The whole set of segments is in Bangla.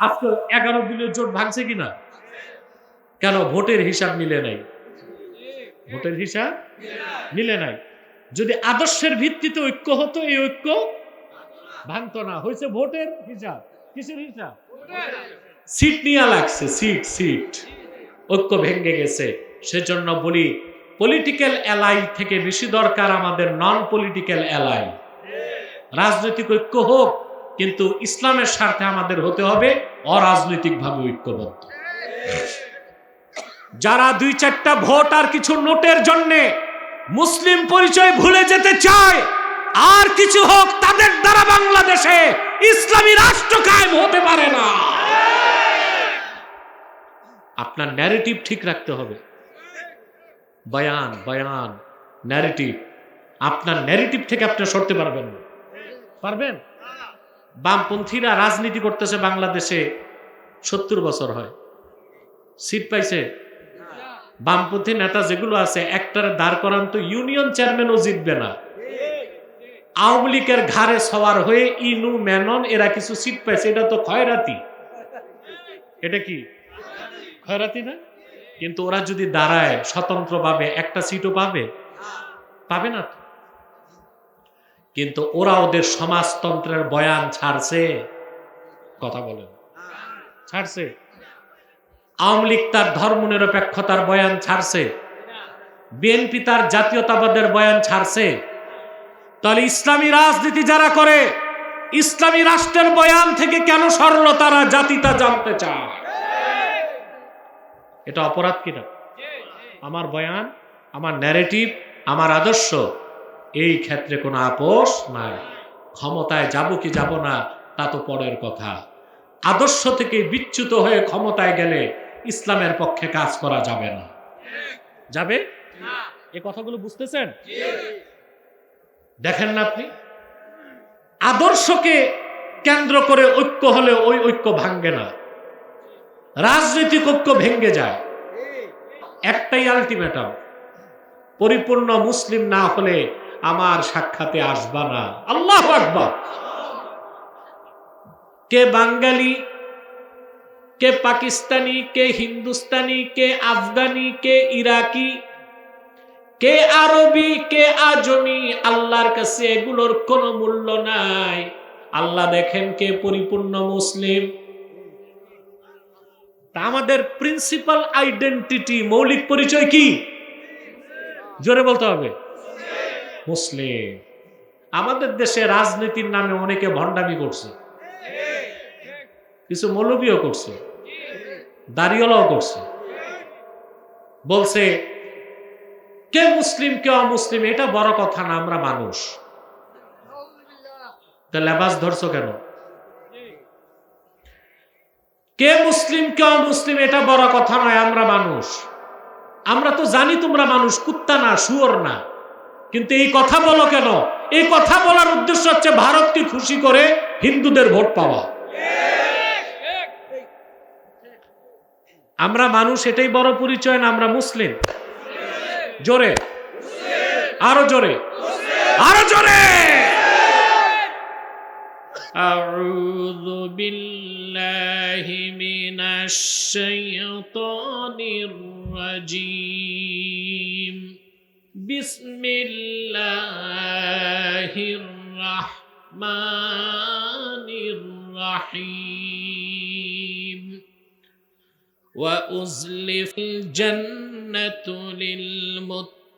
আজকে 11 দলীয় জোট ভাঙছে কিনা? কেন? ভোটের হিসাব মিলে নাই। ভোটের হিসাব মিলে নাই। যদি আদর্শের ভিত্তিতে ঐক্য হতো, এই ঐক্য ভাঙতো না। হয়েছে ভোটের হিসাব। কিসের হিসাব? সিট নিয়ে লাগছে, সিট ঐক্য ভেঙে গেছে। সেজন্য বলি, পলিটিক্যাল অ্যালাই থেকে বেশি দরকার আমাদের নন পলিটিক্যাল অ্যালাই। রাজনৈতিক ঐক্য হোক, কিন্তু ইসলামের স্বার্থে আমাদের হতে হবে অরাজনৈতিকভাবে ঐক্যবদ্ধ। যারা 2-4টা ভোট আর কিছু নোটের জন্যে মুসলিম পরিচয় ভুলে যেতে চায়, আর কিছু হোক, তাদের দ্বারা বাংলাদেশে ইসলামী রাষ্ট্র কায়েম হতে পারে না। আপনার ন্যারেটিভ ঠিক রাখতে হবে। বয়ান ন্যারেটিভ, আপনার ন্যারেটিভ থেকে আপনি সরতে পারবেন না। পারবেন? বামপন্থীরা রাজনীতি করতেছে বাংলাদেশে 70 বছর হয়, সিট পাইছে? বামপন্থী নেতা যেগুলো আছে, একটারে দাঁড় করান তো ইউনিয়ন চেয়ারম্যানও জিতবে না। আওয়ামী লীগের ঘাড়ে সওয়ার হয়ে ইনু মেনন এরা কিছু সিট পাইছে, এটা তো খয়রাতি। এটা কি খয়রাতি না? কিন্তু ওরা যদি দাঁড়ায় স্বতন্ত্রভাবে, একটা সিটও পাবে না তো। কিন্তু ওরা ওদের সমাজতন্ত্রের বয়ান ছাড়ছে। কথা বলেন, ছাড়ছে? আওয়ামী লীগ তার ধর্মনিরপেক্ষতার বয়ান ছাড়ছে, বিএনপি তার জাতীয়তাবাদের বয়ান ছাড়ছে। তাহলে ইসলামী রাজনীতি যারা করে, ইসলামী রাষ্ট্রের বয়ান থেকে কেন সরল তারা? জাতিটা জানতে চায়। এটা অপরাধ কিনা? আমার বয়ান, আমার ন্যারেটিভ, আমার আদর্শ, এই ক্ষেত্রে কোনো আপোষ নাই। ক্ষমতায় যাব কি যাব না তা তো পরের কথা। আদর্শ থেকে বিচ্যুত হয়ে ক্ষমতায় গেলে ইসলামের পক্ষে কাজ করা যাবে না। যাবে? এই কথাগুলো বুঝতেছেন? দেখেন না আপনি, আদর্শকে কেন্দ্র করে ঐক্য হলে ওই ঐক্য ভাঙ্গে না, রাজনৈতিক ঐক্য ভেঙ্গে যায়। একটাই আলটিমেটাম, পরিপূর্ণ মুসলিম না হলে আমার সাক্ষাতে আসবা না। আল্লাহু আকবার। কে বাঙালি, কে পাকিস্তানি, কে হিন্দুস্তানি, কে আফগানি, কে ইরাকি, কে আরবি, কে আজমি, আল্লাহর কাছে এগুলোর কোনো মূল্য নাই। আল্লাহ দেখেন কে পরিপূর্ণ মুসলিম। তা আমাদের প্রিন্সিপাল আইডেন্টিটি, মৌলিক পরিচয় কি? জোরে বলতে হবে, মুসলিম। আমাদের দেশে রাজনীতির নামে অনেকে ভণ্ডামি করছে, কিছু মৌলবীও করছে, দাড়িওয়ালাও করছে। বলছে কে মুসলিম কে অমুসলিম এটা বড় কথা না, আমরা মানুষ। তা লেবাস ধরছো কেন? কে মুসলিম কে অমুসলিম এটা বড় কথা নয়, আমরা মানুষ। আমরা তো জানি তোমরা মানুষ, কুত্তা না, শুয়োর না। কিন্তু এই কথা বলো কেন? এই কথা বলার উদ্দেশ্য হচ্ছে ভারতকে খুশি করে হিন্দুদের ভোট পাওয়া। আমরা মানুষ, এটাই বড় পরিচয় না আমরা মুসলিম? জোরে, আরো জোরে, আরো জোরে। আউযু বিল্লাহি মিনাশ শাইতানির রাজীম। বিসমিল্লাহির রাহমানির রাহিম। وأزلف الجنة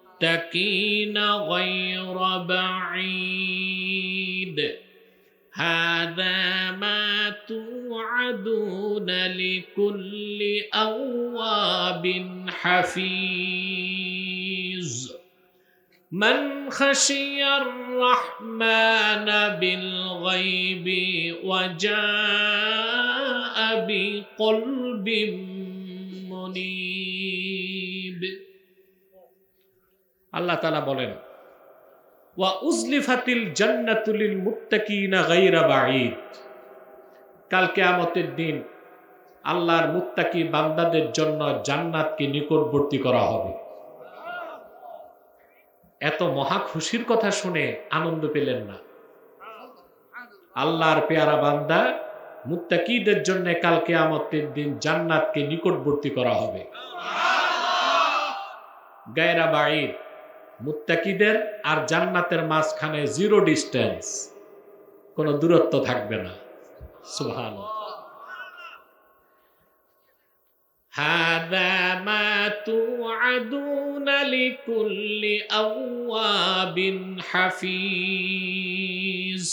للمتقين غير بعيد هذا ما توعدون لكل أواب حفيظ من خشي الرحمن بالغيب وجاء بقلب মুনিব। আল্লাহ তাআলা বলেন ওয়া উজলিফাতিল জান্নাতু লিল মুত্তাকিনা গায়রা বাঈদ। কাল কিয়ামতের দিন আল্লাহর মুত্তাকি বান্দাদের জন্য জান্নাতকে নিকটবর্তী করা হবে। এত মহা খুশির কথা শুনে আনন্দ পেলেন না? আল্লাহর পেয়ারা বান্দা মুত্তাকিদের জন্য কাল কিয়ামতের দিন জান্নাতকে নিকটবর্তী করা হবে। গায়রা বাঈদ, মুত্তাকিদের আর জান্নাতের মাঝখানে জিরো ডিস্টেন্স, কোনো দূরত্ব থাকবে না। সুবহানাল্লাহ। হাযা মা তুআদুনা লিকুল্লি আওয়াবিন হাফিজ।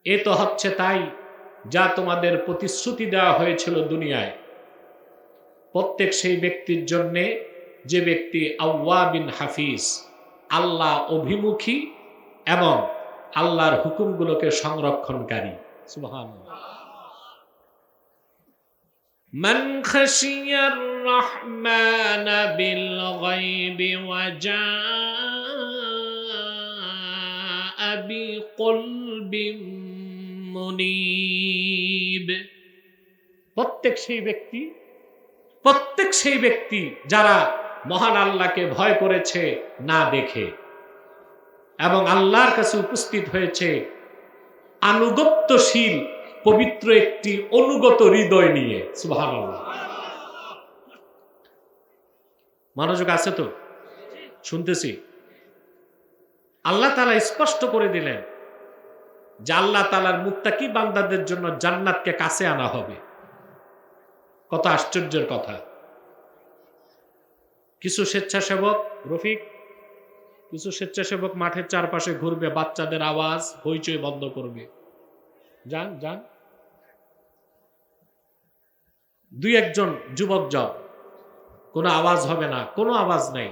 এ তো হচ্ছে তাই যা তোমাদের প্রতিশ্রুতি দেওয়া হয়েছিল দুনিয়ায় প্রত্যেক সেই ব্যক্তির জন্যে যে ব্যক্তি আওয়াবিন হাফিজ, আল্লাহ অভিমুখী এবং আল্লাহর হুকুমগুলোকে সংরক্ষণকারী। সুবহানাল্লাহ। মান খাশিয়ার রহমান বিল গায়বি ওয়া জাআ বিকলবিন মুনীব। প্রত্যেক সেই ব্যক্তি যারা মহান আল্লাহকে ভয় করেছে না দেখে এবং আল্লাহর কাছে উপস্থিত হয়েছে আনুগত্যশীল পবিত্র একটি অনুগত হৃদয় নিয়ে। সুবহানাল্লাহ। মনোযোগ আছে তো? শুনতেছি। আল্লাহ তাআলা স্পষ্ট করে দিলেন যে আল্লাহ তাআলার মুত্তাকি বান্দাদের জন্য জান্নাতকে কাছে আনা হবে। কত আশ্চর্যের কথা। কিছু স্বেচ্ছাসেবক, রফিক, কিছু স্বেচ্ছাসেবক মাঠের চারপাশে ঘুরবে, বাচ্চাদের আওয়াজ হইচই বন্ধ করবে। যান যান, দুই একজন যুবক যাও, কোনো আওয়াজ হবে না, কোনো আওয়াজ নাই।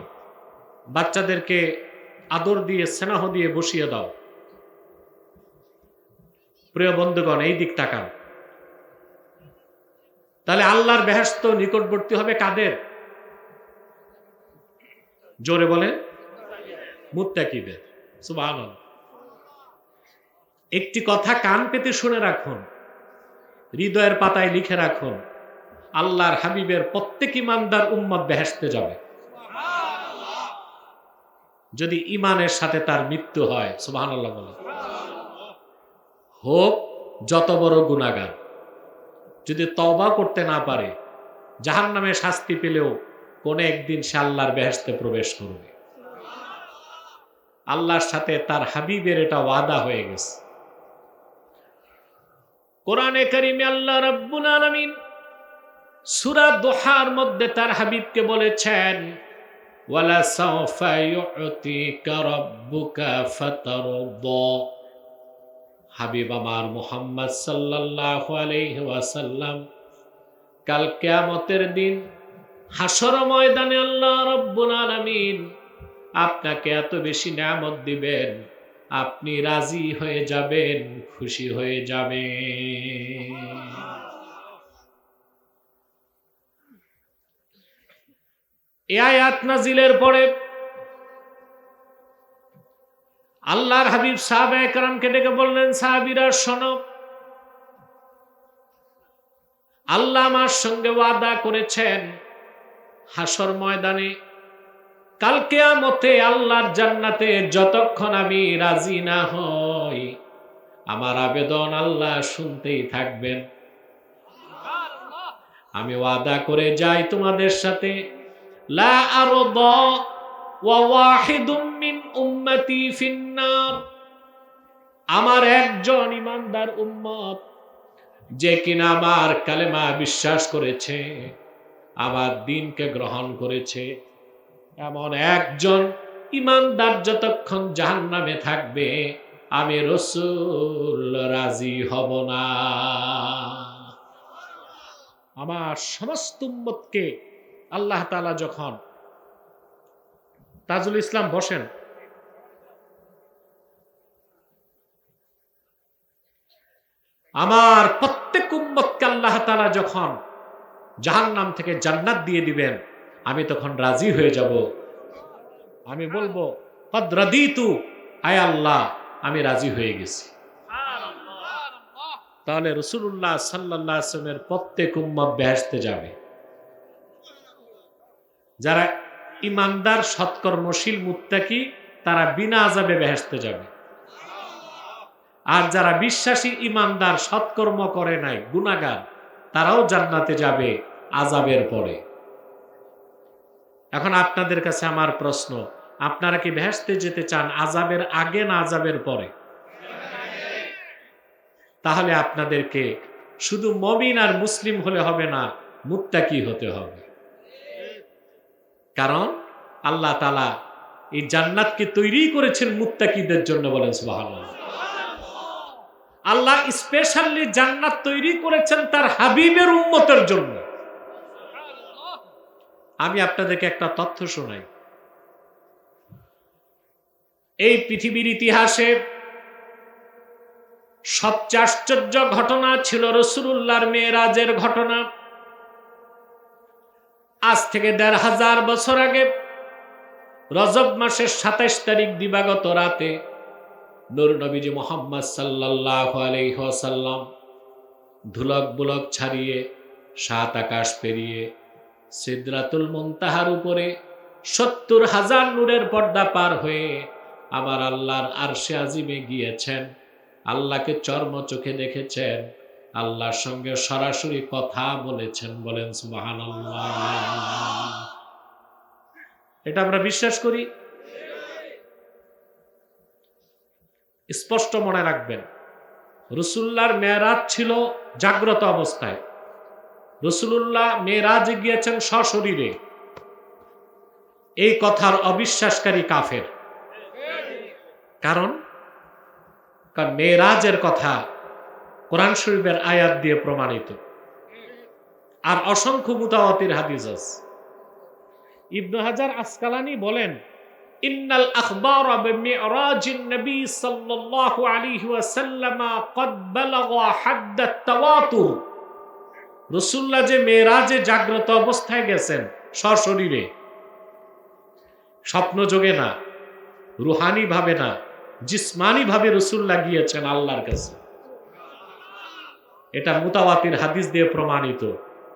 বাচ্চাদেরকে আদর দিয়ে স্নেহ দিয়ে বসিয়ে দাও। প্রিয় বন্ধুগণ, এই দিক তাকান। তাহলে আল্লাহর বেহেশত নিকটবর্তী হবে কাদের? জোরে বলে, মুত্তাকিদের। সুবহানাল্লাহ। একটি কথা কান পেতে শুনে রাখুন, হৃদয়ের পাতায় লিখে রাখুন, আল্লাহর হাবিবের প্রত্যেক ইমানদার উম্মত বেহেশতে যাবে যদি ইমানের সাথে তার মৃত্যু হয়। সুবহানাল্লাহ বলে। হোক যত বড় গুনাহগার, যদি তওবা করতে না পারে, জাহান্নামে শাস্তি পেলেও কোন একদিন সে আল্লাহর বেহেশতে প্রবেশ করবে। আল্লাহর সাথে তার হাবিবের এটা ওয়াদা হয়ে গেছে। কোরআনে কারিমে আল্লাহ রাব্বুল আলামিন সূরা দোহার মধ্যে তার হাবিবকে বলেছেন, ওয়ালা সাওফা ইউতিকা রাব্বুকা ফাতারদা। হাবিব আমার মুহাম্মদ সাল্লাল্লাহু আলাইহি ওয়াসাল্লাম কাল কিয়ামতের দিন হাসর ময়দানে আল্লাহ রাব্বুল আলামিন আপনাকে এত বেশি নিয়ামত দিবেন, আপনি রাজি হয়ে যাবেন, খুশি হয়ে যাবেন। এই আয়াত নাজিলের পরে আল্লাহর হাবিব সাহাবায়ে কেরামকে ডেকে বললেন, সাহাবীরা শোনো, আল্লাহ আমার সঙ্গে ওয়াদা করেছেন হাসর ময়দানে কাল কিয়ামতে আল্লাহর জান্নাতে যতক্ষণ আমি রাজি না হই আমার আবেদন আল্লাহ শুনতেই থাকবেন। আমি ওয়াদা করে যাই তোমাদের সাথে, লা আরদা ওয়া ওয়াহিদুম মিন উম্মতি ফিন্নার। আমার একজন ইমানদার উম্মত যে কিনা আমার কালেমা বিশ্বাস করেছে, আমার দ্বীনকে গ্রহণ করেছে, এমন একজন ইমানদার যতক্ষণ জাহান্নামে থাকবে আমি রাসূল রাজি হব না। আমার সমস্ত উম্মতকে আল্লাহ তাআলা যখন, তাজুল ইসলাম বসেন, আমার প্রত্যেক উম্মতকে আল্লাহ তাআলা যখন জাহান্নাম থেকে জান্নাত দিয়ে দিবেন আমি তখন রাজি হয়ে যাব। আমি বলবো, কদ রাদিতু, আয় আল্লাহ আমি রাজি হয়ে গেছি। তাহলে রাসূলুল্লাহ সাল্লাল্লাহু আলাইহি ওয়াসাল্লামের প্রত্যেক উম্মত বেহেশতে যাবে। যারা ইমানদার, সৎকর্মশীল, মুত্তাকি, তারা বিনা আযাবে বেহেশতে যাবে। আর যারা বিশ্বাসী ইমানদার সৎকর্ম করে নাই গুনাহগার, তারাও জান্নাতে যাবে আযাবের পরে। এখন আপনাদের কাছে আমার প্রশ্ন, আপনারা কি বেহেশতে যেতে চান আযাবের আগে না আযাবের পরে? তাহলে আপনাদেরকে শুধু মুমিন আর মুসলিম হলে হবে না, মুত্তাকি হতে হবে। কারণ আল্লাহ তাআলা এই জান্নাতকে তৈরি করেছেন মুত্তাকিদের জন্য, বলেন সুবহানাল্লাহ। আল্লাহ স্পেশালি জান্নাত তৈরি করেছেন তার হাবিবের উম্মতের জন্য। আমি আপনাদেরকে একটা তথ্য শোনাই। এই পৃথিবীর ইতিহাসে সবচেয়ে আশ্চর্য ঘটনা ছিল রাসূলুল্লাহর মেরাজের ঘটনা। আজ থেকে ১৫০০ বছর আগে রজব মাসের ২৭ তারিখ দিবাগত রাতে নূর নবীজি মুহাম্মদ সাল্লাল্লাহু আলাইহি ওয়াসাল্লাম ধুলক বুলক ছাড়িয়ে ৭ আকাশ পেরিয়ে সিদরাতুল মুনতাহার উপরে ৭০,০০০ নূরের পর্দা পার হয়ে আবার আল্লাহর আরশে আজিমে গিয়েছেন। আল্লাহকে চর্ম চোখে দেখেছেন, আল্লাহর সঙ্গে সরাসরি কথা বলেছেন, বলেন সুবহানাল্লাহ। এটা আমরা বিশ্বাস করি। স্পষ্ট মনে রাখবেন, রাসূলুল্লাহর মেরাজ ছিল জাগ্রত অবস্থায়। রাসূলুল্লাহ মেরাজে গিয়েছেন সশরীরে। এই কথার অবিশ্বাসকারী কাফের। কারণ মেরাজের কথা কোরআন শরীফের আয়াত দিয়ে প্রমাণিত, আর অসংখ্য মুতাওয়াতির হাদিস আছে। ইবনে হাজার আসকালানী বলেন, ইন্নাল আখবারা বিমিরাজিন নবী সাল্লাল্লাহু আলাইহি ওয়াসাল্লাম ক্বাদ বালাগা হাদ্দাত তাওয়াতুর। রাসূলুল্লাহ যে মেরাজে জাগ্রত অবস্থায় গেছেন সশরীরে, স্বপ্ন যোগে না, রুহানি ভাবে না, জিসমানি ভাবে রাসূলুল্লাহ গিয়েছেন আল্লাহর কাছে। এটা মুতাওয়াতির হাদিস দিয়ে প্রমাণিত।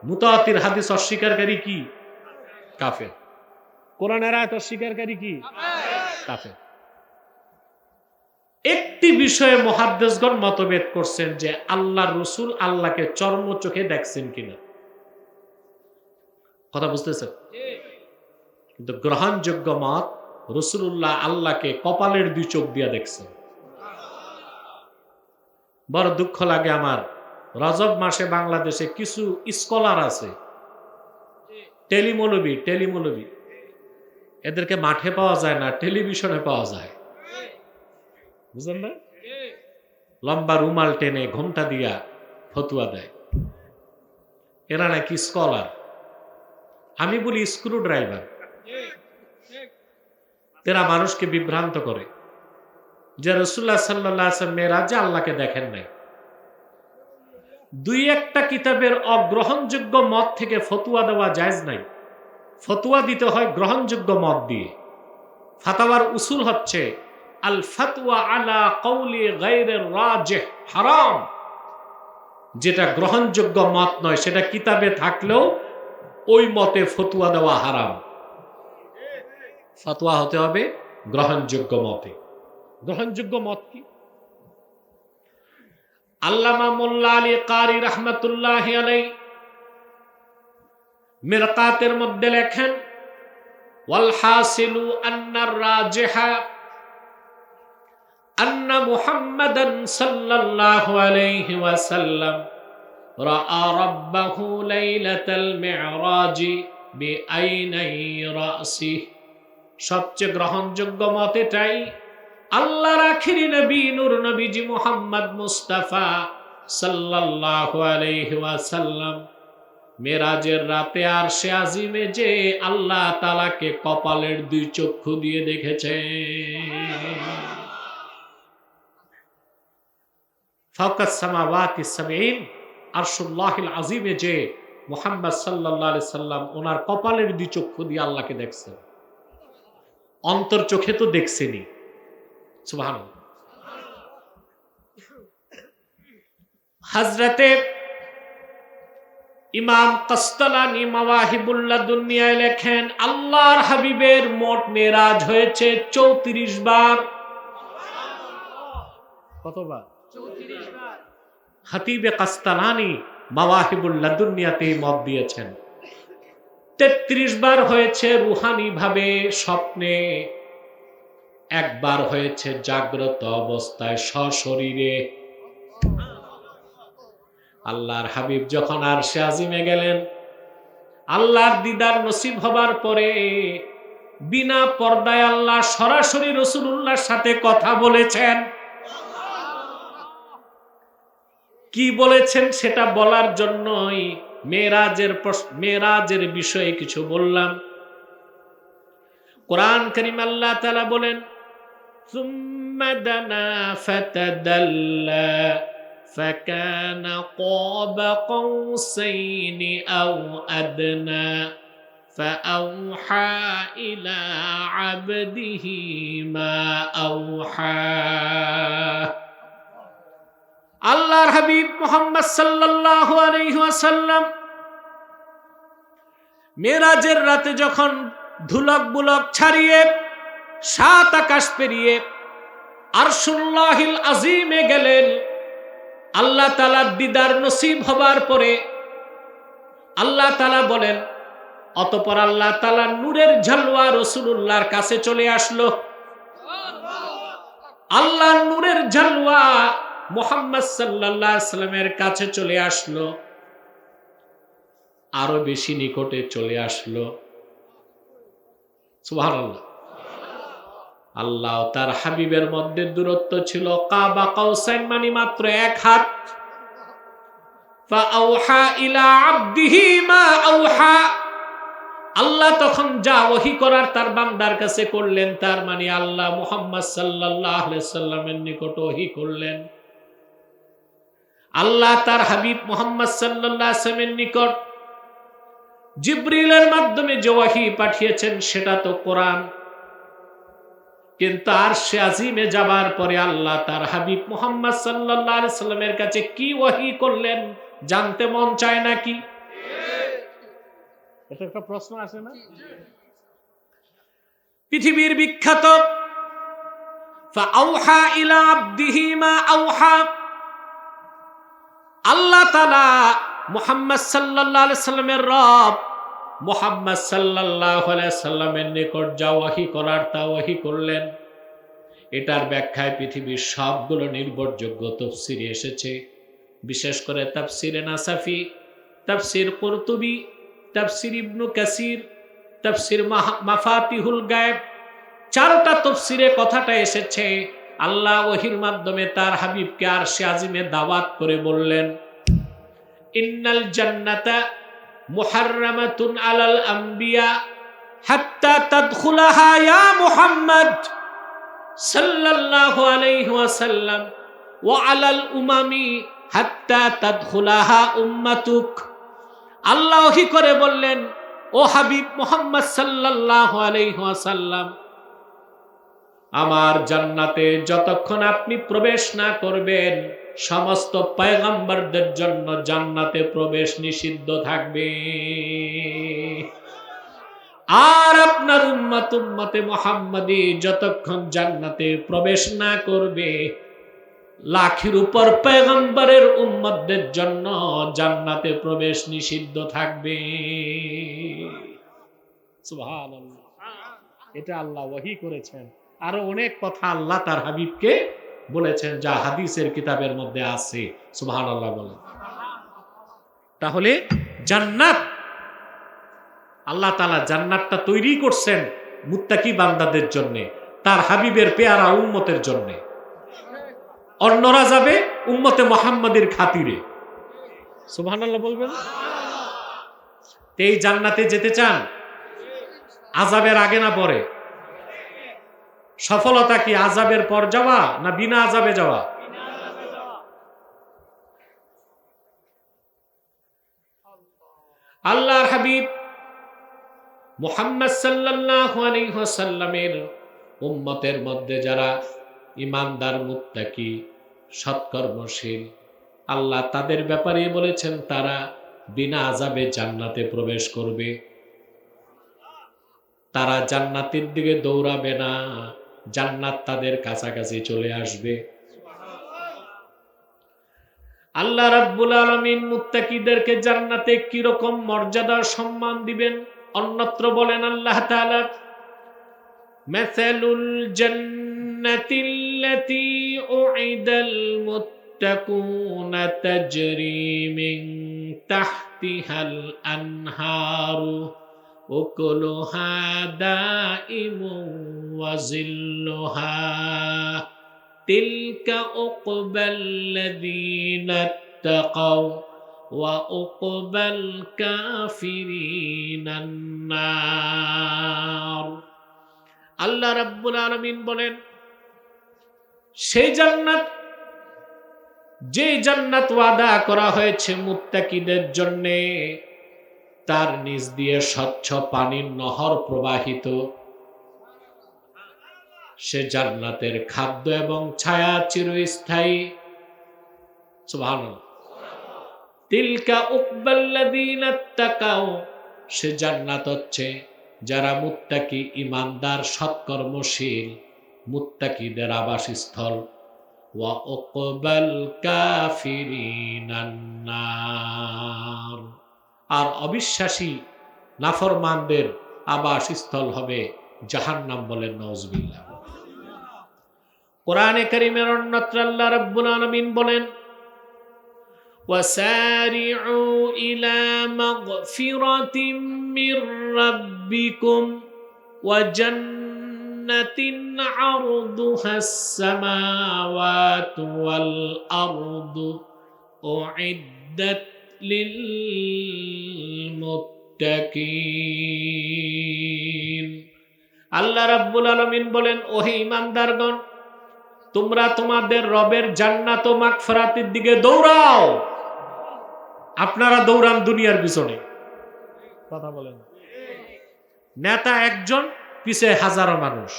মুতাওয়াতির হাদিস অস্বীকারী কি? কাফের। কোরআনের আয়াত অস্বীকারী কি? কাফের। একটি বিষয়ে মুহাদ্দিসগণ মতভেদ করছেন যে আল্লাহর রাসূল আল্লাহকে চর্ম চোখে দেখছেন কিনা। কথা বুঝতেছেন? কিন্তু গ্রহণযোগ্য মত, রাসূলুল্লাহ আল্লাহকে কপালের ২ চোখ দিয়ে দেখছেন। বড় দুঃখ লাগে আমার, রজব মাসে বাংলাদেশে কিছু স্কলার আছে, টেলিমৌলবী, এদেরকে মাঠে পাওয়া যায় না, টেলিভিশনে পাওয়া যায়। বুঝলেন না? লম্বা রুমাল টেনে ঘোমটা দিয়া ফতুয়া দেয়, এরা নাকি স্কলার। আমি বলি স্ক্রু ড্রাইভার। এরা মানুষকে বিভ্রান্ত করে যে রাসূলুল্লাহ সাল্লাল্লাহু আলাইহি ওয়াসাল্লাম মেরাজে আল্লাহকে দেখেন নাই। ২-১টা কিতাবের অগ্রহণযোগ্য মত থেকে ফতুয়া দেওয়া জায়েজ নাই। ফতুয়া দিতে হয় গ্রহণযোগ্য মত দিয়ে। ফাতাওয়ার উসুল হচ্ছে আল ফাতওয়া আলা কওলি গায়রির রাজিহ হারাম। যেটা গ্রহণযোগ্য মত নয় সেটা কিতাবে থাকলেও ওই মতে ফতুয়া দেওয়া হারাম। ফতোয়া হতে হবে গ্রহণযোগ্য মতে। গ্রহণযোগ্য মত কি? আল্লামা মোল্লা আলী কারি রাহমাতুল্লাহি আলাইহি মিরকাতের মধ্যে লেখেন, ওয়াল হাসিলু আন্নার রাজিহা আন্না মুহাম্মাদান সাল্লাল্লাহু আলাইহি ওয়াসাল্লাম রাআ রাব্বাহু লাইলাতাল মি'রাজি বিআইনাই রাসিহি। সবচেয়ে গ্রহণযোগ্য মত এটাই, আল্লাহর আখিরি নবী নূর নবীজি মুহাম্মদ মুস্তাফা সাল্লাল্লাহু আলাইহি ওয়াসাল্লাম মেরাজের রাতে আরশে আজিমে যে আল্লাহ তাআলাকে কপালের ২ চক্ষু দিয়ে দেখেছেন। ফাওকাস সামাওয়াতি সাবঈন, আরশুল্লাহিল আজিমে যে মুহাম্মদ সাল্লাল্লাহু আলাইহি সাল্লাম ওনার কপালের ২ চক্ষু দিয়ে আল্লাহকে দেখছেন। অন্তর চোখে তো দেখছেনই। সুবহানাল্লাহ। হযরতে ইমাম কাসতালানী মাওয়াহিবুল লাদুনিয়ায় লেখেন, আল্লাহর হাবিবের মোট মেরাজ হয়েছে ৩৪ বার। কতবার? খতিবে কাস্তালানি মাওয়াহিবুল লাদুনিয়াতে মত দিয়েছেন 33 বার হয়েছে রুহানি ভাবে স্বপ্নে, একবার হয়েছে জাগ্রত অবস্থায় সশরীরে। আল্লাহর হাবিব যখন আরশে আজিমে গেলেন, আল্লাহর দিদার নসিব হবার পরে বিনা পর্দায় আল্লাহ সরাসরি রাসূলুল্লাহর সাথে কথা বলেছেন। কি বলেছেন সেটা বলার জন্যই মেরাজের বিষয়ে কিছু বললাম। কোরআন কারীম আল্লাহ তাআলা বলেন, সুম্মা দানা ফাতাদাল্লা ফাকানা ক্বাবা কাউসাইনি আও আদনা ফাআওহা ইলা আবদিহি মা আওহা। আল্লাহর হাবিব মুহাম্মদ সাল্লাল্লাহু আলাইহি ওয়াসাল্লাম মেরাজের রাতে যখন ধুলক বুলক ছাড়িয়ে 7 আকাশ পেরিয়ে আরশুল্লাহিল আজিমে গেলেন, আল্লাহ তাআলার দিদার নসিব হবার পরে আল্লাহ তাআলা বলেন, অতঃপর আল্লাহ তাআলা নূরের ঝলওয়া রাসূলুল্লাহর কাছে চলে আসলো। আল্লাহ নূরের ঝলওয়া মুহাম্মদ সাল্লাল্লাহু আলাইহি সাল্লামের কাছে চলে আসলো, আরো বেশি নিকটে চলে আসলো। সুবহানাল্লাহ। আল্লাহ তার হাবিবের মধ্যে দূরত্ব ছিল কাবা কাউসাইন মানে মাত্র 1 হাত। ফাআওহা ইলা আবদিহি মা আওহা। আল্লাহ তখন যা ওহী করার তার বান্দার কাছে করলেন, তার মানে আল্লাহ মুহাম্মদ সাল্লাল্লাহু আলাইহি সাল্লামের নিকট ওহী করলেন। আল্লাহ তার হাবিব মুহাম্মদ সাল্লাল্লাহু আলাইহি সাল্লামের নিকট জিবরিলের মাধ্যমে যে ওহী পাঠিয়েছেন সেটা তো কোরআন। কিন্তু আরশে আজিমে যাবার পরে আল্লাহ তার হাবিব মুহাম্মদ সাল্লাল্লাহু আলাইহি সাল্লামের কাছে কি ওহী করলেন জানতে মন চায় নাকি? এটা একটা প্রশ্ন আসে না? পৃথিবীর বিখ্যাত ফাআওহা ইলা আবদিহি মা আওহা, আল্লাহ তাআলা মুহাম্মদ সাল্লাল্লাহু আলাইহি সাল্লামের রব মুহাম্মদ সাল্লাল্লাহু আলাইহি সাল্লামের নিকট যা ওহী করার তা ওহী করলেন। এটার ব্যাখ্যায় পৃথিবীর সবগুলো নির্ভরযোগ্য তাফসীরে এসেছে, বিশেষ করে তাফসীরে নাসাফি, তাফসীর কুরতুবী, তাফসীর ইবনে কাসির, তাফসীর মাফাতিহুল গায়ব, 4টা তাফসীরে কথাটা এসেছে। আল্লাহ ওহীর মাধ্যমে তার হাবিবকে আরশে আজিমে দাওয়াত করে বললেন, ইন্নাল জান্নাতা মুহাররামাতুন আলাল আম্বিয়া হাত্তা তাদখুলাহা ইয়া মুহাম্মদ সাল্লাল্লাহু আলাইহি ওয়াসাল্লাম ওয়া আলাল উমামি হাত্তা তাদখুলাহা উম্মাতুক। আল্লাহ ওহী করে বললেন, ও হাবিব মুহাম্মদ সাল্লাল্লাহু আলাইহি ওয়াসাল্লাম, আমার জান্নাতে যতক্ষণ আপনি প্রবেশ না করবেন সমস্ত পয়গম্বরদের জন্য জান্নাতে প্রবেশ নিষিদ্ধ থাকবে। আর আপনার উম্মতে মুহাম্মাদি যতক্ষণ জান্নাতে প্রবেশ না করবে, লাখের উপর পয়গম্বরের উম্মতদের জন্য জান্নাতে প্রবেশ নিষিদ্ধ থাকবে। সুবহানাল্লাহ। এটা আল্লাহ ওহী করেছেন। আরো অনেক কথা আল্লাহ তার হাবিবকে বলেছেন যা হাদিসের কিতাবের মধ্যে আছে। সুবহানাল্লাহ বলেন। তাহলে জান্নাত, আল্লাহ তাআলা জান্নাতটা তৈরি করছেন মুত্তাকি বান্দাদের জন্য, তার হাবিবের পেয়ারা উম্মতের জন্য। অন্যরা যাবে উম্মতে মুহাম্মাদের খাতিরে। সুবহানাল্লাহ বলবেন। এই জান্নাতে যেতে চান? আযাবের আগে না পরে? সফলতা কি আযাবের পর যাওয়া না বিনা আযাবে যাওয়া? আল্লাহর হাবিব মুহাম্মদ সাল্লাল্লাহু আলাইহি ওয়াসাল্লামের উম্মতের মধ্যে যারা ঈমানদার, মুত্তাকি, সৎকর্মশীল, আল্লাহ তাদের ব্যাপারে বলেছেন তারা বিনা আযাবে জান্নাতে প্রবেশ করবে। তারা জান্নাতের দিকে দৌড়াবে না, জান্নাত তাদের কাছাকাছি চলে আসবে। আল্লাহ রাব্বুল আলামিন মুত্তাকিদেরকে জান্নাতে কি রকম মর্যাদা সম্মান দিবেন অন্যত্র বলেন আল্লাহ তাআলা মাসালুল জান্নাতিল্লাতী উইদাল মুত্তাকুনা তাজরি মিন তাহতিহাল আনহারু উকুলুহা দাইমুন ওয়া জিল্লুহা তিলকা উকবাল্লাযীনা ইত্তাকাউ ওয়া উকবাল কাফিরিনান নার। আল্লাহ রাব্বুল আলামিন বলেন সেই জান্নাত, যে জান্নাত ওয়াদা করা হয়েছে মুত্তাকিদের জন্য, তার নিচ দিয়ে স্বচ্ছ পানির নহর প্রবাহিত। সে জান্নাতের খাদ্য এবং ছায়া চিরস্থায়ী। সুবহানাল্লাহ। তিলকা উকবাল্লাযীনা ইত্তাকাউ, সে জান্নাত হচ্ছে যারা মুত্তাকি, ঈমানদার, সৎকর্মশীল মুত্তাকিদের আবাসস্থল। ওয়া উকবাল কাফিরিনান নার, আর অবিশ্বাসী নাফরমানদের আবাসস্থল হবে জাহান্নাম। বলেন নাউজুবিল্লাহ। কোরআনে কারীমের অন্যত্র আল্লাহ রাব্বুল আলামিন বলেন ওয়াসারিউ ইলা মাগফিরাতিম মির রাব্বিকুম ওয়া জান্নাতিন আরদুহাস সামাওয়াতু ওয়াল আরদু উইদ্দাত লিল মুত্তাকিন। আল্লাহ রাব্বুল আলামিন বলেন ওহে ঈমানদারগণ, তোমরা তোমাদের রবের জান্নাত ও মাগফিরাতের দিকে দৌড়াও। আপনারা দৌড়ান দুনিয়ার পিছনে। কথা বলেন। নেতা একজন, পিছে হাজারো মানুষ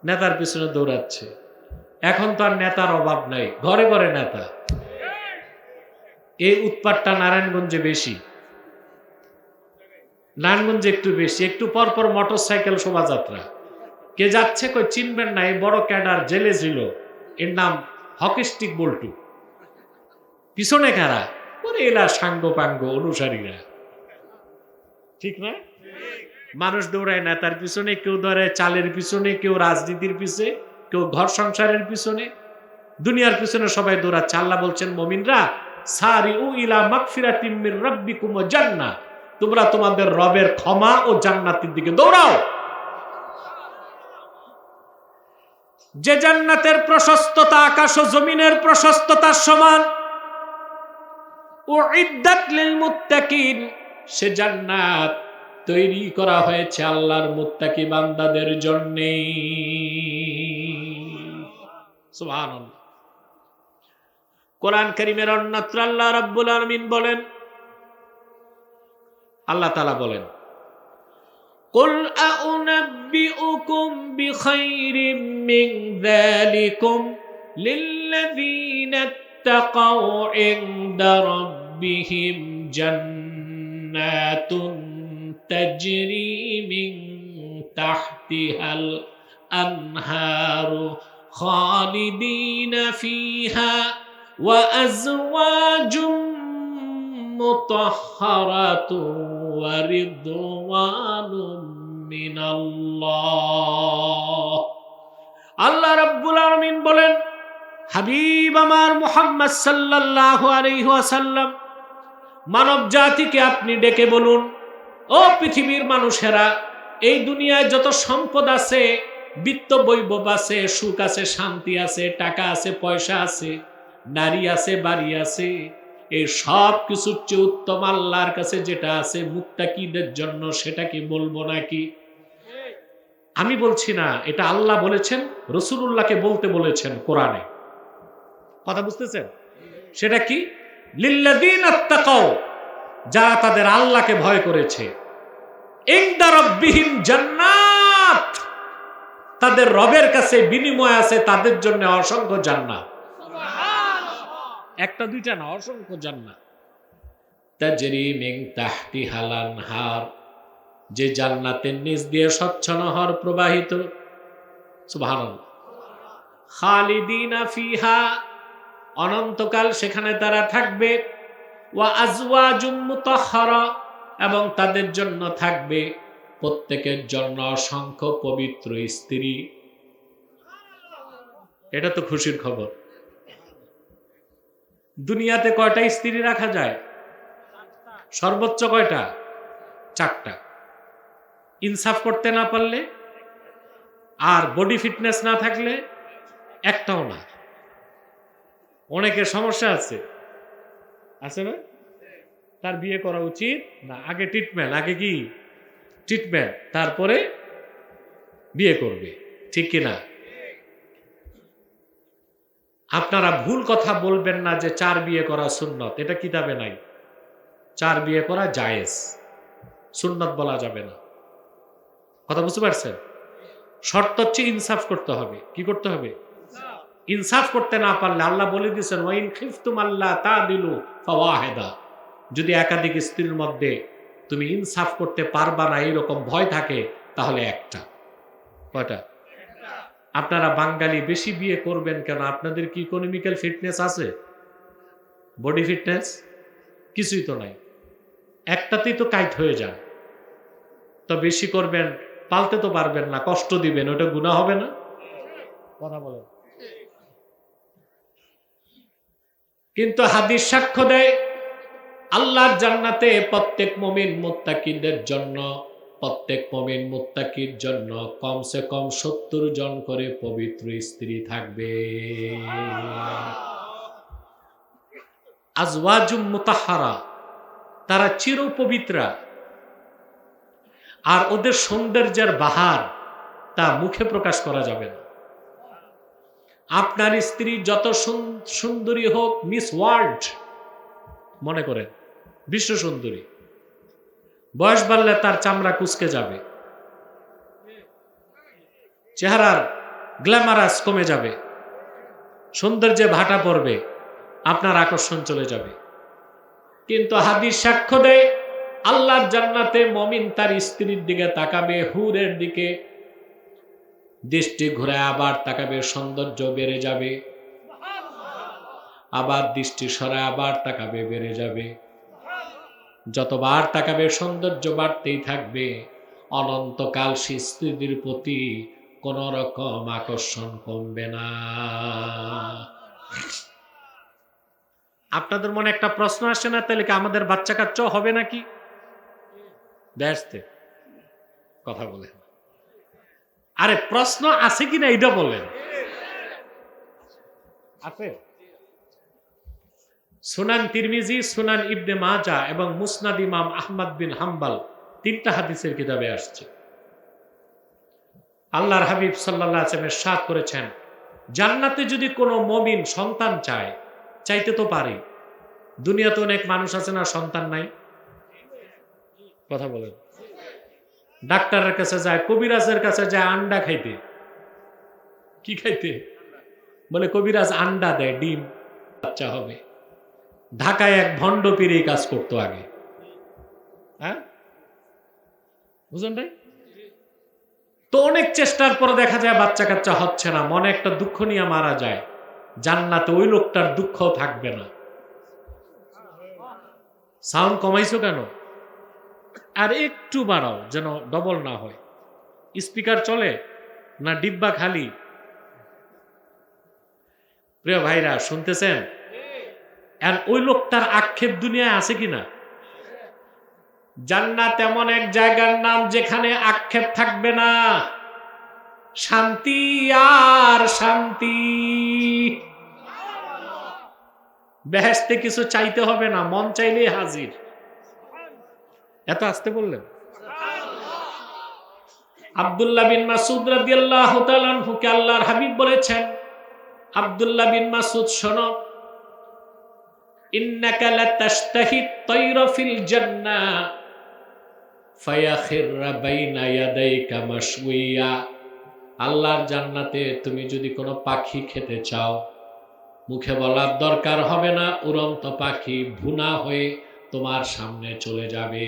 নেতার পিছনে দৌড়াচ্ছে। এখন তো আর নেতার অভাব নাই, ঘরে ঘরে নেতা। এই উৎপাতটা নারায়ণগঞ্জে বেশি, নারায়ণগঞ্জে একটু বেশি। একটু পর পর মোটরসাইকেল শোভাযাত্রা। কে যাচ্ছে কই চিনবেন না, এই বড় ক্যাডার জেলে ছিল, এর নাম হকিস্টিক বল্টু। পিছনে কারা? ওরে এলা সাঙ্গ পাঙ্গ অনুসারীরা। ঠিক না? মানুষ দৌড়ায় নেতার পিছনে, কেউ দৌড়ায় চালের পিছনে, কেউ রাজনীতির পিছনে, কেউ ঘর সংসারের পিছনে, দুনিয়ার পিছনে সবাই দৌড়াচ্ছে। আল্লাহ বলছেন মুমিনরা সারিউ ইলা মাগফিরাতিম মির রাব্বিকুম ওয়া জান্নাহ, তোমরা তোমাদের রবের ক্ষমা ও জান্নাতের দিকে দৌড়াও। যে জান্নাতের প্রশস্ততা আকাশ ও জমিনের প্রশস্ততার সমান। উইদ্দাত লিল মুত্তাকিন, সে জান্নাত তৈরি করা হয়েছে আল্লাহর মুত্তাকি বান্দাদের জন্য। সুবহানাল্লাহ। কোরআন কারীমের অন্যত্র আল্লাহ রাব্বুল আলামিন বলেন, আল্লাহ তাআলা বলেন কুল আউনাব্বিউকুম বিখাইরিম মিন যালিকুম লিল্লাযীনা ইত্তাকাউ ইনদা রাব্বিহিম জান্নাতুন তাজরি মিন তাহতিহাল আনহারু খালিদিনা ফিহা ওয়া আজওয়াজুম মুতাহহারাতুন ওয়া রিদওয়ানুম মিনাল্লাহ। আল্লাহ রাব্বুল আলামিন বলেন, হাবিব আমার মুহাম্মদ সাল্লাল্লাহু আলাইহি ওয়াসাল্লাম, মানব জাতিকে আপনি ডেকে বলুন, ও পৃথিবীর মানুষেরা, এই দুনিয়ায় যত সম্পদ আছে, বিত্ত বৈভব আছে, সুখ আছে, শান্তি আছে, টাকা আছে, পয়সা আছে, নারী আছে, বাড়ি আছে, এই সব কিছুর চেয়ে উত্তম আল্লাহর কাছে যেটা আছে মুত্তাকিদের জন্য, সেটা কি বলবো নাকি? আমি বলছি না, এটা আল্লাহ বলেছেন, রাসূলুল্লাহকে বলতে বলেছেন কোরআনে। কথা বুঝতেছেন? সেটা কি? লিল্লাযীনা ইত্তাকাউ, যারা তাদের আল্লাহকে ভয় করেছে, ইনদা রাব্বিহিম জান্নাত, তাদের রবের কাছে বিনিময় আছে তাদের জন্য অসংখ্য জান্নাত। একটা দুইটা না, অসংখ্য জান্নাত। তাজরি মিন তাহতিহাল আনহার, যে জান্নাতের নিচ দিয়ে স্বচ্ছ নহর প্রবাহিত। সুবহানাল্লাহ। খালিদিনা ফিহা, অনন্তকাল সেখানে তারা থাকবে। ওয়া আজওয়াজুম মুতাহহারা, এবং তাদের জন্য থাকবে প্রত্যেকের জন্য অসংখ্য পবিত্র স্ত্রী। এটা তো খুশির খবর। দুনিয়াতে কয়টা স্ত্রী রাখা যায়? সর্বোচ্চ কয়টা? 4টা। ইনসাফ করতে না পারলে আর বডি ফিটনেস না থাকলে একটাও না। অনেকের সমস্যা আছে, আছে না? তার বিয়ে করা উচিত না, আগে ট্রিটমেন্ট, আগে কি ট্রিটমেন্ট, তারপরে বিয়ে করবে, ঠিক কিনা? আপনারা ভুল কথা বলবেন না যে 4 বিয়ে করা সুন্নত, এটা কিতাবে নাই। 4 বিয়ে করা জায়েজ, সুন্নত বলা যাবে না। কথা বুঝতে পারছেন? শর্ত হচ্ছে ইনসাফ করতে হবে। কি করতে হবে? ইনসাফ করতে না পারলে আল্লাহ বলে দিয়েছেন ওয়াইন খিফতুম আল্লাহ তাদিলু ফাওয়াহিদা, যদি একাধিক স্ত্রীর মধ্যে তুমি ইনসাফ করতে পারবা না এরকম ভয় থাকে, তাহলে একটা। কয়টা? আপনারা বাঙালি বেশি বিয়ে করবেন কেন? আপনাদের কি ইকোনমিক্যাল ফিটনেস আছে? বডি ফিটনেস কিছুই তো নাই। একটাতেই তো কাইট হয়ে যান। তো বেশি করবেন, পালতে তো পারবেন না, কষ্ট দিবেন, ওটা গুনাহ হবে না? কথা বলেন। কিন্তু হাদিস সাক্ষ্য দেয় আল্লাহর জান্নাতে প্রত্যেক মুমিন মুত্তাকিদের জন্য, প্রত্যেক মুমিন মুত্তাকির জন্য কমসে কম 70 জন করে পবিত্র স্ত্রী থাকবে। আজওয়াজুম মুতাহহারা, তারা চিরপবিত্রা। আর ওদের সৌন্দর্যের বাহার তা মুখে প্রকাশ করা যাবে না। আপনার স্ত্রী যত সুন্দরী হোক, মিস ওয়ার্ল্ড মনে করেন, বিশ্ব সুন্দরী, বয়স বাড়লে তার চামড়া কুঁচকে যাবে, চেহারার গ্ল্যামারাস কমে যাবে, সৌন্দর্যে ভাটা পড়বে, আপনার আকর্ষণ চলে যাবে। কিন্তু হাদিস সাক্ষ্য দেয় আল্লাহর জান্নাতে মুমিন তার স্ত্রীর দিকে তাকাবে, হুরের দিকে দৃষ্টি ঘুরে আবার তাকাবে, সৌন্দর্য বেড়ে যাবে, আবার দৃষ্টি সরায় আবার তাকাবে, বেড়ে যাবে। যতবার তাকাবে সৌন্দর্য বাড়তেই থাকবে। অনন্তকাল সে স্ত্রীদের প্রতি কোন রকম আকর্ষণ কমবে না। আপনাদের মনে একটা প্রশ্ন আসে না, তাহলে কি আমাদের বাচ্চা কাচ্চাও হবে নাকি? দেখতে কথা বলেন। আরে প্রশ্ন আছে কিনা এটা বলেন। আছে। সুনান তিরমিজি, সুনান ইবনে মাজাহ এবং মুসনাদ ইমাম আহমদ বিন হাম্বল 3টা হাদিসের কিতাবে আসছে। আল্লাহর হাবিব সাল্লাল্লাহু আলাইহি ওয়াসাল্লাম ইরশাদ করেছেন, জান্নাতে যদি কোনো মুমিন সন্তান চায়, চাইতে তো পারে। দুনিয়াতে অনেক মানুষ আছে না সন্তান নাই? কথা বলেন। ডাক্তারের কাছে যায়, কবিরাজের কাছে যায় আন্ডা খাইতে। কি খাইতে? বলে কবিরাজ আন্ডা দেয়, ডিম বাচ্চা হবে। ঢাকায় এক ভণ্ড পীর এই কাজ করতো আগে। হ্যাঁ, বুঝলেন ভাই? তো অনেক চেষ্টার পরে দেখা যায় বাচ্চা কাচ্চা হচ্ছে না, মনে একটা দুঃখ নিয়ে মারা যায়। জান্নাতে ওই লোকটার দুঃখও থাকবে না। সাউন্ড কমাইছো কেন? আর একটু বাড়াও যেন ডবল না হয়। স্পিকার চলে না ডিব্বা খালি? প্রিয় ভাইরা শুনতেছেন? আর ওই লোকটার আক্ষেপ দুনিয়ায় আছে কিনা? জান্নাত এমন এক জায়গার নাম যেখানে আক্ষেপ থাকবে না, শান্তি আর শান্তি। বেহেশতে কিছু চাইতে হবে না, মন চাইলেই হাজির। এত আসতে বললেন। আব্দুল্লাহ বিন মাসউদ রাদিয়াল্লাহু তাআলা আনহুকে আল্লাহর হাবিব বলেছেন, আব্দুল্লাহ বিন মাসউদ শোনো, ইন্নাকা লাতাশতাহি আত-তায়রা ফিল জান্নাহ ফায়াখিররা বাইনা ইয়াদাইকা মাশউইয়া। আল্লাহর জান্নাতে তুমি যদি কোনো পাখি খেতে চাও, মুখে বলার দরকার হবে না, উড়ন্ত পাখি ভুনা হয়ে তোমার সামনে চলে যাবে।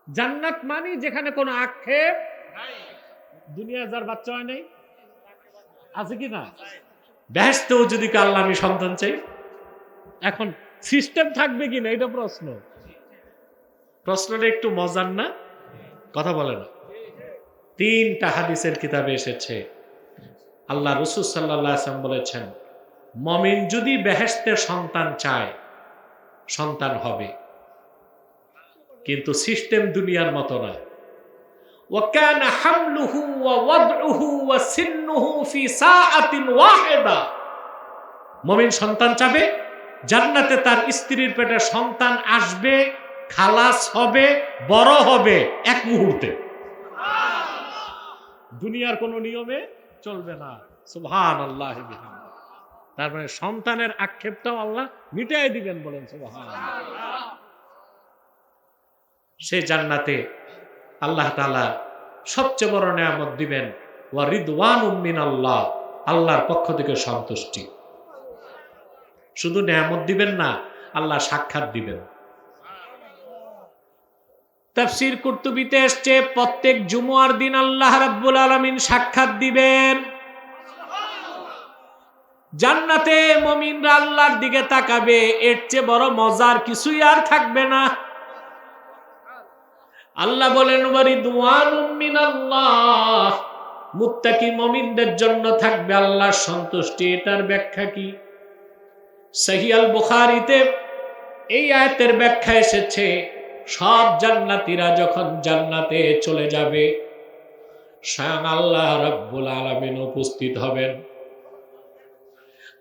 জান্নাত মানে যেখানে কোনো আক্ষেপ নাই। দুনিয়া যার বাচ্চা হয় নাই, আছে কি না? বেহেশতেও যদি আল্লাহ আমি সন্তান চাই, এখন সিস্টেম থাকবে কিনা এটা প্রশ্ন। প্রশ্নটা একটু মজার না? কথা বলে না। 3টা হাদিসের কিতাবে এসেছে, আল্লাহ রাসূল সাল্লাল্লাহু আলাইহি ওয়াসাল্লাম বলেছেন, মুমিন যদি বেহেশতের সন্তান চায়, সন্তান হবে, কিন্তু সিস্টেম দুনিয়ার মতো না। وكان حمله ووضعه وسنه في ساعة واحدة। মুমিন সন্তান চাবে, জান্নাতে তার স্ত্রীর পেটে সন্তান আসবে, খালাস হবে, বড় হবে এক মুহূর্তে। দুনিয়ার কোনো নিয়মে চলবে না। সুবহানাল্লাহ। তার মানে সন্তানের আক্ষেপটাও আল্লাহ মিটাই দিবেন, বলেন সুবহানাল্লাহ। সে জান্নাতে আল্লাহ তাআলা সবচেয়ে বড় নিয়ামত দিবেন, ওয়া রিদওয়ানুম মিনাল্লাহ, আল্লাহর পক্ষ থেকে সন্তুষ্টি। শুধু নিয়ামত দিবেন না, আল্লাহ সাক্ষাৎ দিবেন। তাফসীর কুরতুবীতে এসেছে, প্রত্যেক জুমআর দিন আল্লাহ রাব্বুল আলামিন সাক্ষাৎ দিবেন। জান্নাতে মুমিনরা আল্লাহর দিকে তাকাবে, এর চেয়ে বড় মজার কিছুই আর থাকবে না। আল্লাহ বলেন, ওয়ারিদওয়ানুম মিনাল্লাহ, মুত্তাকি মুমিনদের জন্য থাকবে আল্লাহর সন্তুষ্টি। এটার ব্যাখ্যা কি? সহিহ আল বুখারীতে এই আয়াতের ব্যাখ্যা এসেছে, সব জান্নাতীরা যখন জান্নাতে চলে যাবে, স্বয়ং আল্লাহ রাব্বুল আলামিন উপস্থিত হবেন।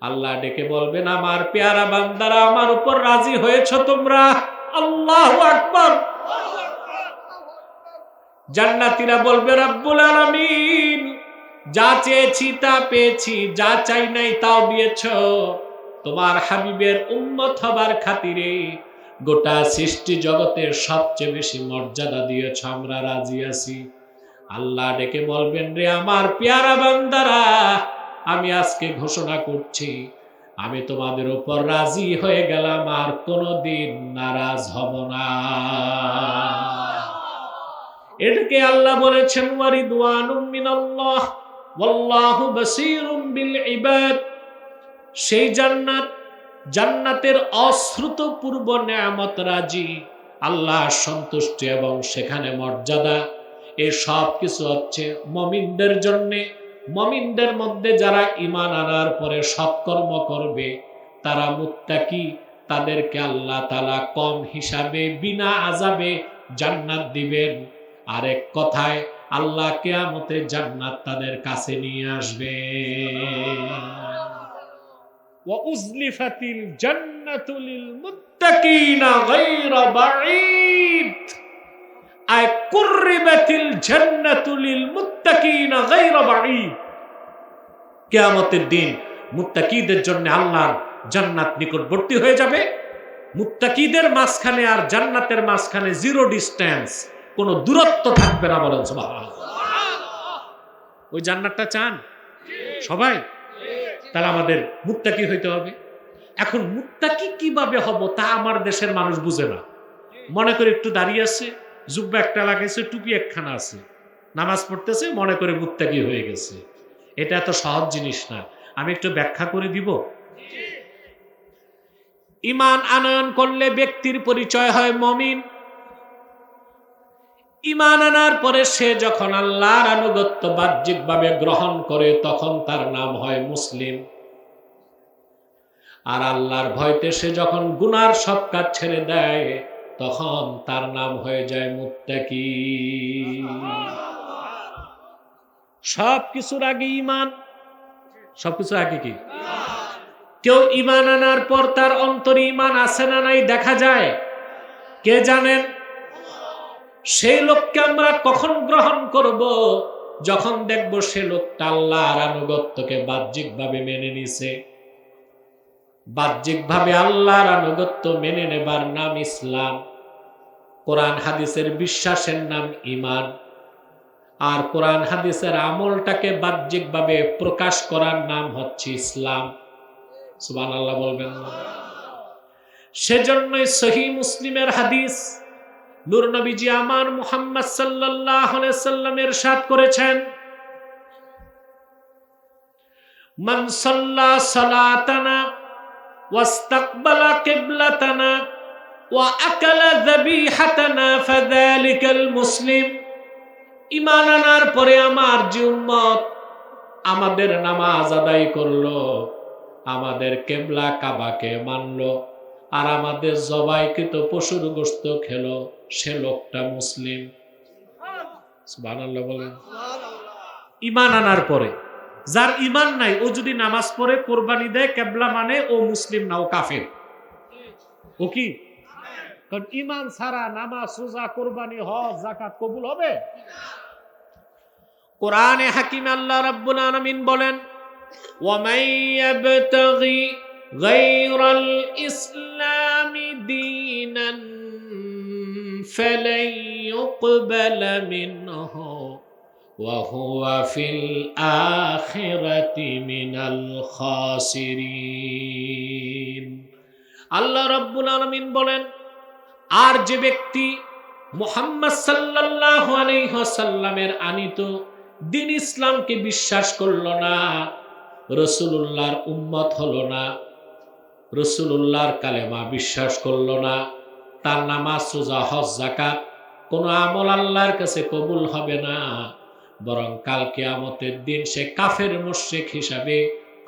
আল্লাহ ডেকে বলবেন, আমার পেয়ারা বান্দারা, আমার উপর রাজি হয়েছো তোমরা? আল্লাহু আকবার। জান্নাতীরা বলবে, রব্বুল আলামিন, যা চেয়েছি তা পেয়েছি, যা চাই নাই তাও দিয়েছো। তোমার হাবিবের উম্মত হবার খাতিরে গোটা সৃষ্টি জগতের সবচেয়ে বেশি মর্যাদা দিয়েছো, আমরা রাজি আছি। আল্লাহ ডেকে বলবেন, রে আমার পেয়ারা বান্দারা, আমি আজকে ঘোষণা করছি, আমি তোমাদের উপর রাজি হয়ে গেলাম, আর কোনোদিন নারাজ হব না। এটাকে আল্লাহ বলেছেন, ওয়ারিদওয়ানুম মিনাল্লাহ ওয়াল্লাহু বাসীরুম বিল ইবাদ। সেই জান্নাত, জান্নাতের অশ্রুতপূর্ব নিয়ামত রাজি, আল্লাহ সন্তুষ্টি এবং সেখানে মর্যাদা, এই সব কিছু হচ্ছে মুমিনদের জন্য। মুমিনদের মধ্যে যারা ঈমান আনার পরে সৎকর্ম করবে, তারা মুত্তাকি, তাদেরকে আল্লাহ তাআলা কম হিসাবে বিনা আযাবে জান্নাত দিবেন। আরেক কথায়, আল্লাহ কিয়ামতে জান্নাত তাদের কাছে নিয়ে আসবে। ওয়া উজলিফাতিল জান্নাতু লিল মুত্তাকিনা গায়রা বাঈদ, আয় কুররিবাতিল জান্নাতু লিল মুত্তাকিনা গায়রা বাঈদ। কিয়ামতের দিন মুত্তাকিদের জন্য আল্লাহর জান্নাত নিকটবর্তী হয়ে যাবে। মুত্তাকিদের মাঝখানে আর জান্নাতের মাঝখানে জিরো ডিস্টেন্স, কোনো দূরত্ব থাকবে না, বলেন সুবহানাল্লাহ। ওই জান্নাতটা চান সবাই? তাহলে আমাদের মুত্তাকি হইতে হবে। এখন মুত্তাকি কিভাবে হব তা আমার দেশের মানুষ বুঝে না। মনে করে একটু দাঁড়িয়ে আছে, জুব্বা একটা লাগাইছে, টুপি একখানা আছে, নামাজ পড়তেছে, মনে করে মুত্তাকি হয়ে গেছে। এটা এত সহজ জিনিস না। আমি একটু ব্যাখ্যা করে দিব। ঈমান আনয়ন করলে ব্যক্তির পরিচয় হয় মুমিন। ঈমান আনার পরে সে যখন আল্লাহর আনুগত্য বাহ্যিকভাবে গ্রহণ করে, তখন তার নাম হয় মুসলিম। আর আল্লাহর ভয়তে সে যখন গুনার সব কাজ ছেড়ে দেয়, তখন তার নাম হয়ে যায় মুত্তাকি। সবকিছুর আগে ঈমান। সবকিছুর আগে কি? কেউ ঈমান আনার পর তার অন্তরে ঈমান আছে না নাই দেখা যায় কে জানেন? সেই লোককে আমরা কখন গ্রহণ করব? যখন দেখব সে লোকটা আল্লাহর আনুগত্যকে বাহ্যিকভাবে মেনে নিছে। বাহ্যিকভাবে আল্লাহর আনুগত্য মেনে নেবার নাম ইসলাম। কোরআন হাদিসের বিশ্বাসের নাম ঈমান। আর কোরআন হাদিসের আমলটাকে বাহ্যিকভাবে প্রকাশ করার নাম হচ্ছে ইসলাম। সুবহানাল্লাহ বলবেন না? সেজন্যই সহিহ মুসলিমের হাদিস, নূর নবীজি আমার মুহাম্মদ সাল্লাল্লাহু আলাইহি সাল্লাম ইরশাদ করেছেন, মান সাল্লা সালাতানা ওয়াস্তাকবালা কিবলাতানা ওয়া আকালা যাবিহাতানা ফাযালিকাল মুসলিম। ঈমান আনার পরে আমার যে উম্মত আমাদের নামাজ আদায় করলো, আমাদের কিবলা কাবাকে মানলো, আর আমাদের জবাইকৃত পশুর গোশত খেলো, সে লোকটা মুসলিম। সুবহানাল্লাহ বলেন। ঈমান আনার পরে, যার ঈমান নাই ও যদি নামাজ পড়ে, কোরবানি দেয়, কিবলা মানে, ও মুসলিম না, ও কাফের। ও কি? কারণ ঈমান ছাড়া নামাজ, রোজা, কোরবানি, হজ, যাকাত কবুল হবে? কোরআনে হাকিমে আল্লাহ রাব্বুল আলামিন বলেন, ওয়া মান ইয়াবতাগি গায়রাল ইসলামি দীনান ফালান ইউকবালা মিনহু ওয়া হুয়া ফিল আখিরাতি মিনাল খাসিরিন। আল্লাহ রাব্বুল আলামিন বলেন, আর যে ব্যক্তি মুহাম্মদ সাল্লাল্লাহু আলাইহি ওয়াসাল্লামের আনিত দ্বীন ইসলামকে বিশ্বাস করলো না, রাসূলুল্লাহর উম্মত হলো না, রাসূলুল্লাহর কালেমা বিশ্বাস করলো না, তার নামাজ, রোজা, হজ, যাকাত কোনো আমল আল্লাহর কাছে কবুল হবে না, বরং কাল কিয়ামতের দিন সে কাফের মুশরিক হিসাবে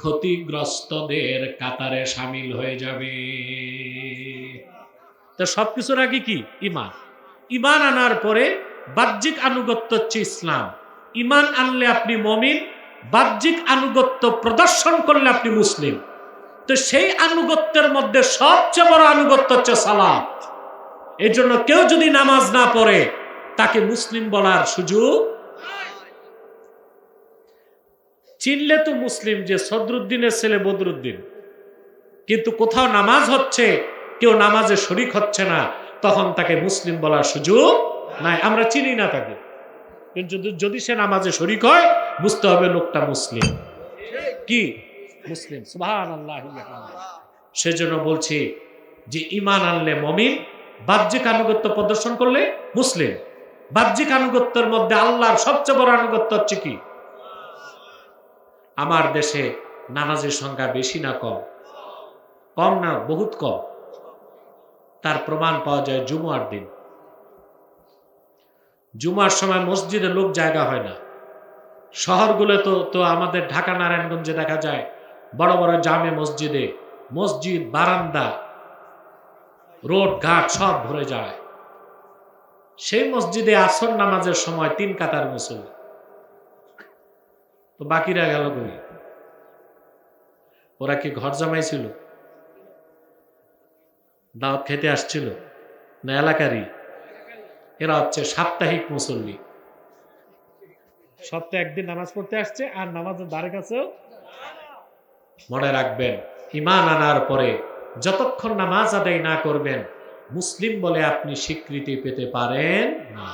ক্ষতিগ্রস্তদের কাতারে শামিল হয়ে যাবে। তো সবকিছুর আগে কি? ঈমান। ঈমান আনার পরে বাহ্যিক আনুগত্য হচ্ছে ইসলাম। ঈমান আনলে আপনি মুমিন, বাহ্যিক আনুগত্য প্রদর্শন করলে আপনি মুসলিম। তো সেই আনুগত্যের মধ্যে সবচেয়ে বড় আনুগত্য হচ্ছে সালাত। এর জন্য কেউ যদি নামাজ না পড়ে তাকে মুসলিম বলার সুযোগ। চিনলে তো মুসলিম যে সদরুদ্দিনের ছেলে বদরুদ্দিন, কিন্তু কোথাও নামাজ হচ্ছে, কেউ নামাজে শরিক হচ্ছে না, তখন তাকে মুসলিম বলার সুযোগ নাই। আমরা চিনি না তাকে, কিন্তু যদি সে নামাজে শরিক হয়, বুঝতে হবে লোকটা মুসলিম। কি? মুসলিম। সুবহানাল্লাহ। সেজন্য বলছি যে ঈমান আনলে মুমিন, বাহ্যিক আনুগত্য প্রদর্শন করলে মুসলিম। বাহ্যিক আনুগত্যের মধ্যে আল্লাহর সবচেয়ে বড় আনুগত্য হচ্ছে কি? আমার দেশে নামাজের সংখ্যা বেশি না কম? কম না, বহুত কম। তার প্রমাণ পাওয়া যায় জুমার দিন। জুমার সময় মসজিদে লোক জায়গা হয় না। শহরগুলো তো আমাদের ঢাকা নারায়ণগঞ্জে দেখা যায় বড় বড় জামে মসজিদে, মসজিদ বারান্দা, রোড ঘাট সব ভরে যায়। সেই মসজিদে আসর নামাজের সময় 3 কাতার মুসল্লি, তো বাকিরা গেল কই? ওরা কি ঘর জামাই ছিল, দাওয়াত খেতে আসছিল, না এলাকারই? এরা হচ্ছে সাপ্তাহিক মুসল্লি। সপ্তাহে একদিন নামাজ পড়তে আসছে, আর নামাজের ধারে কাছেও। মনে রাখবেন, ঈমান আনার পরে যতক্ষণ নামাজ আদায় না করবেন, মুসলিম বলে আপনি স্বীকৃতি পেতে পারেন না।